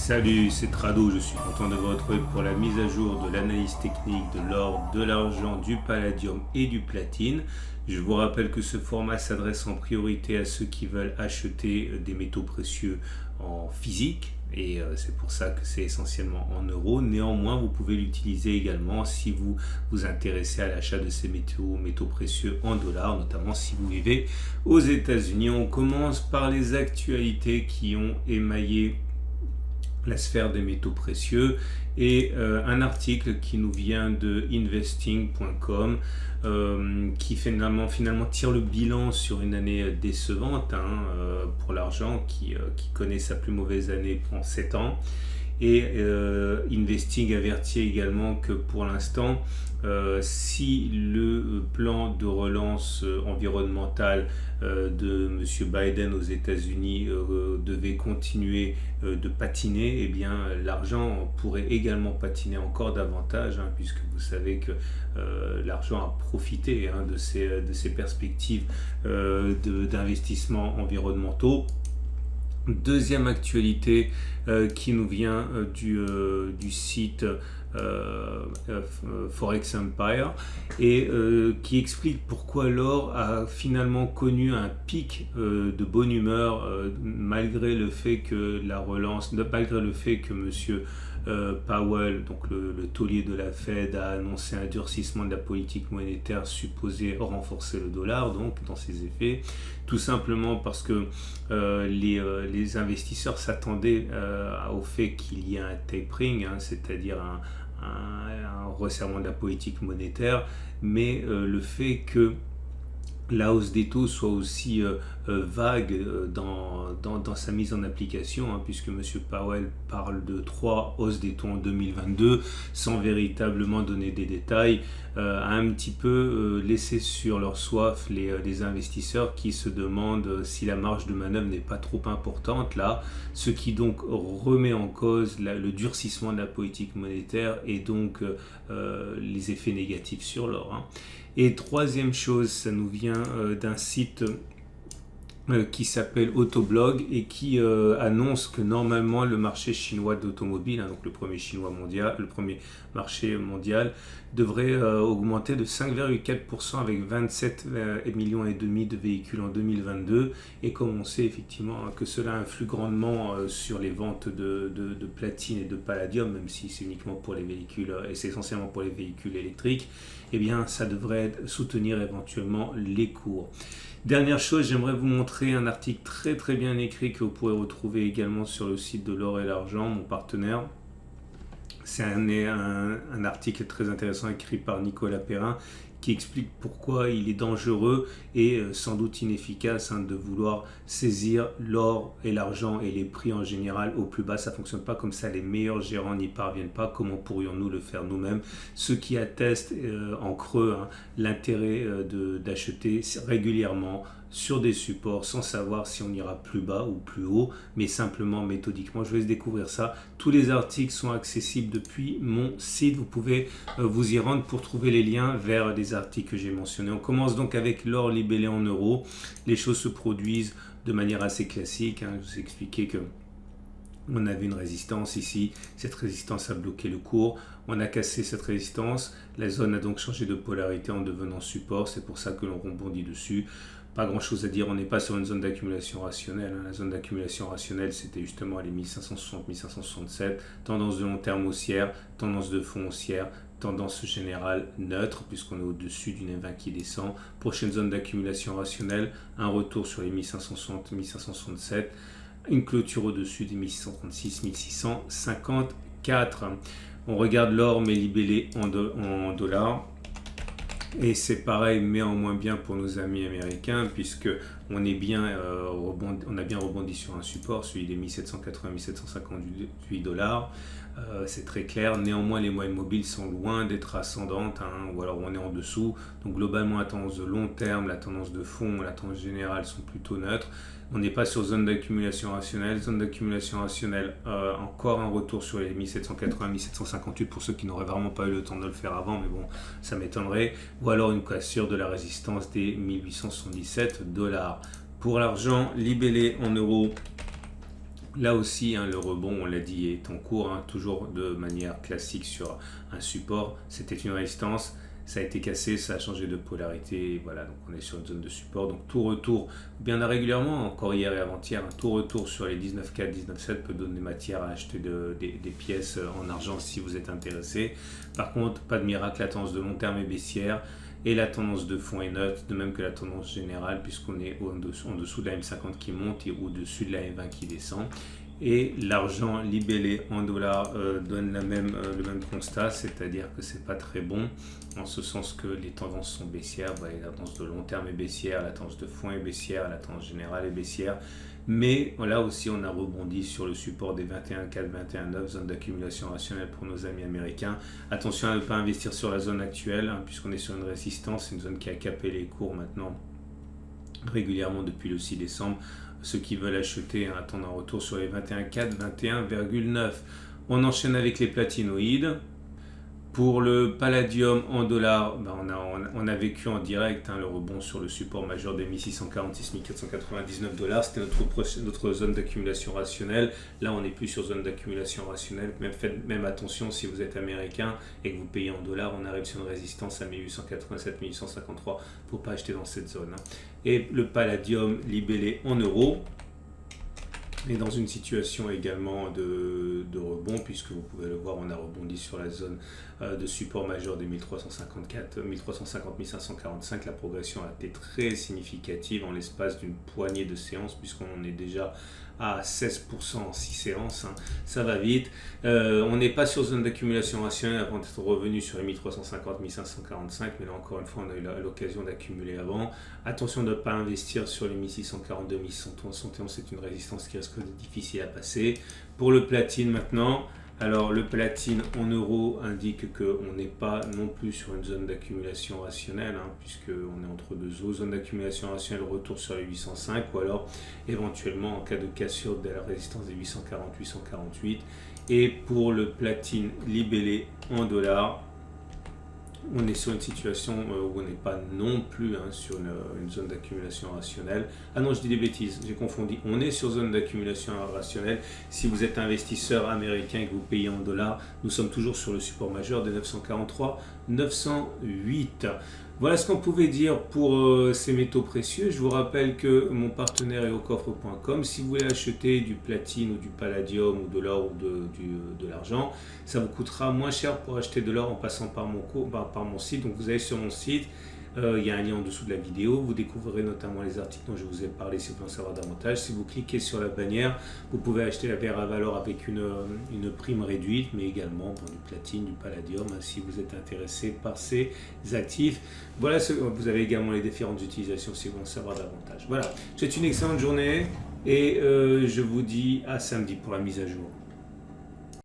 Salut, c'est Trado, je suis content de vous retrouver pour la mise à jour de l'analyse technique de l'or, de l'argent, du palladium et du platine. Je vous rappelle que ce format s'adresse en priorité à ceux qui veulent acheter des métaux précieux en physique et c'est pour ça que c'est essentiellement en euros. Néanmoins, vous pouvez l'utiliser également si vous vous intéressez à l'achat de ces métaux précieux en dollars, notamment si vous vivez aux États-Unis. On commence par les actualités qui ont émaillé la sphère des métaux précieux et un article qui nous vient de investing.com qui finalement tire le bilan sur une année décevante pour l'argent qui connaît sa plus mauvaise année en 7 ans. Et Investing avertit également que pour l'instant, si le plan de relance environnementale de M. Biden aux États-Unis devait continuer de patiner, eh bien l'argent pourrait également patiner encore davantage, puisque vous savez que l'argent a profité de ces perspectives d'investissements environnementaux. Deuxième actualité qui nous vient du site Forex Empire et qui explique pourquoi l'or a finalement connu un pic de bonne humeur malgré le fait que malgré le fait que monsieur Powell, donc le taulier de la Fed, a annoncé un durcissement de la politique monétaire supposé renforcer le dollar, donc dans ses effets, tout simplement parce que les investisseurs s'attendaient au fait qu'il y ait un tapering, c'est-à-dire un resserrement de la politique monétaire, mais le fait que la hausse des taux soit aussi vague dans sa mise en application, puisque M. Powell parle de 3 hausses des taux en 2022 sans véritablement donner des détails, a un petit peu laissé sur leur soif les investisseurs qui se demandent si la marge de manœuvre n'est pas trop importante là, ce qui donc remet en cause le durcissement de la politique monétaire et donc les effets négatifs sur l'or. Et troisième chose, ça nous vient d'un site qui s'appelle Autoblog et qui annonce que normalement le marché chinois d'automobile, donc le premier marché mondial, devrait augmenter de 5,4% avec 27,5 millions de véhicules en 2022. Et comme on sait effectivement que cela influe grandement sur les ventes de platine et de palladium, même si c'est uniquement pour les véhicules et c'est essentiellement pour les véhicules électriques, eh bien ça devrait soutenir éventuellement les cours. Dernière chose, j'aimerais vous montrer un article très très bien écrit que vous pourrez retrouver également sur le site de l'or et l'argent, mon partenaire. C'est un article très intéressant écrit par Nicolas Perrin qui explique pourquoi il est dangereux et sans doute inefficace de vouloir saisir l'or et l'argent et les prix en général au plus bas. Ça ne fonctionne pas comme ça, les meilleurs gérants n'y parviennent pas. Comment pourrions-nous le faire nous-mêmes? Ce qui atteste en creux l'intérêt d'acheter régulièrement sur des supports sans savoir si on ira plus bas ou plus haut, mais simplement méthodiquement. Je vous laisse découvrir ça. Tous les articles sont accessibles depuis mon site. Vous pouvez vous y rendre pour trouver les liens vers les articles que j'ai mentionnés. On commence donc avec l'or libellé en euros. Les choses se produisent de manière assez classique. Je vous ai expliqué que on avait une résistance ici, cette résistance a bloqué le cours, on a cassé cette résistance, la zone a donc changé de polarité en devenant support, c'est pour ça que l'on rebondit dessus. Pas grand chose à dire, on n'est pas sur une zone d'accumulation rationnelle. La zone d'accumulation rationnelle, c'était justement les 1560-1567, tendance de long terme haussière, tendance de fond haussière, tendance générale neutre, puisqu'on est au-dessus d'une M20 qui descend. Prochaine zone d'accumulation rationnelle, un retour sur les 1560-1567, une clôture au-dessus des 1636-1654. On regarde l'or, mais libellé en dollars. Et c'est pareil, mais en moins bien pour nos amis américains, puisque on a bien rebondi sur un support, celui des 1780-1758 dollars. C'est très clair. Néanmoins, les moyennes mobiles sont loin d'être ascendantes, ou alors on est en dessous. Donc globalement, la tendance de long terme, la tendance de fond, la tendance générale sont plutôt neutres. On n'est pas sur zone d'accumulation rationnelle. Zone d'accumulation rationnelle, encore un retour sur les 1780-1758 pour ceux qui n'auraient vraiment pas eu le temps de le faire avant, mais bon, ça m'étonnerait. Ou alors une cassure de la résistance des 1877 dollars. Pour l'argent libellé en euros, Là aussi, hein, le rebond, on l'a dit, est en cours, hein, toujours de manière classique sur un support. C'était une résistance, ça a été cassé, ça a changé de polarité. Voilà, donc on est sur une zone de support. Donc tout retour, bien régulièrement, encore hier et avant-hier, un tout retour sur les 19,4, 19,7 peut donner matière à acheter des pièces en argent si vous êtes intéressé. Par contre, pas de miracle, la tendance de long terme est baissière. Et la tendance de fond est neutre, de même que la tendance générale, puisqu'on est en dessous de la M50 qui monte et au-dessus de la M20 qui descend. Et l'argent libellé en dollars donne le même constat, c'est-à-dire que c'est pas très bon, en ce sens que les tendances sont baissières. Vous voyez, la tendance de long terme est baissière, la tendance de fond est baissière, la tendance générale est baissière. Mais là aussi, on a rebondi sur le support des 21,4, 21,9, zone d'accumulation rationnelle pour nos amis américains. Attention à ne pas investir sur la zone actuelle, hein, puisqu'on est sur une résistance, une zone qui a capé les cours maintenant régulièrement depuis le 6 décembre. Ceux qui veulent acheter attendent un retour sur les 21,4, 21,9. On enchaîne avec les platinoïdes. Pour le palladium en dollars, on a vécu en direct le rebond sur le support majeur des 1646, 1499 dollars. C'était notre zone d'accumulation rationnelle. Là, on n'est plus sur zone d'accumulation rationnelle. Faites même attention si vous êtes américain et que vous payez en dollars. On arrive sur une résistance à 1887, 1853. Il ne faut pas acheter dans cette zone. Et le palladium libellé en euros est dans une situation également de rebond, puisque vous pouvez le voir, on a rebondi sur la zone de support majeur des 1354, 1350, 1545. La progression a été très significative en l'espace d'une poignée de séances, puisqu'on est déjà à 16% en 6 séances, hein. Ça va vite. On n'est pas sur zone d'accumulation rationnelle avant d'être revenu sur les 1350, 1545, mais là encore une fois, on a eu l'occasion d'accumuler avant. Attention de ne pas investir sur les 1642, 1671, c'est une résistance qui risque d'être difficile à passer. Pour le platine maintenant, alors le platine en euros indique qu'on n'est pas non plus sur une zone d'accumulation rationnelle, hein, puisqu'on est entre deux zones d'accumulation rationnelle, retour sur les 805, ou alors éventuellement en cas de cassure de la résistance des 840, 848. Et pour le platine libellé en dollars, on est sur une situation où on n'est pas non plus sur une zone d'accumulation rationnelle. Ah non, je dis des bêtises, j'ai confondu. On est sur zone d'accumulation rationnelle. Si vous êtes investisseur américain et que vous payez en dollars, nous sommes toujours sur le support majeur des 943, 908. Voilà ce qu'on pouvait dire pour ces métaux précieux. Je vous rappelle que mon partenaire est aucoffre.com. Si vous voulez acheter du platine ou du palladium ou de l'or ou de l'argent, ça vous coûtera moins cher pour acheter de l'or en passant par mon site. Donc vous allez sur mon site, il y a un lien en dessous de la vidéo. Vous découvrirez notamment les articles dont je vous ai parlé si vous voulez en savoir davantage. Si vous cliquez sur la bannière, vous pouvez acheter la paire à valeur avec une prime réduite, mais également du platine, du palladium, si vous êtes intéressé par ces actifs. Voilà, vous avez également les différentes utilisations si vous voulez en savoir davantage. Voilà, je vous souhaite une excellente journée et je vous dis à samedi pour la mise à jour.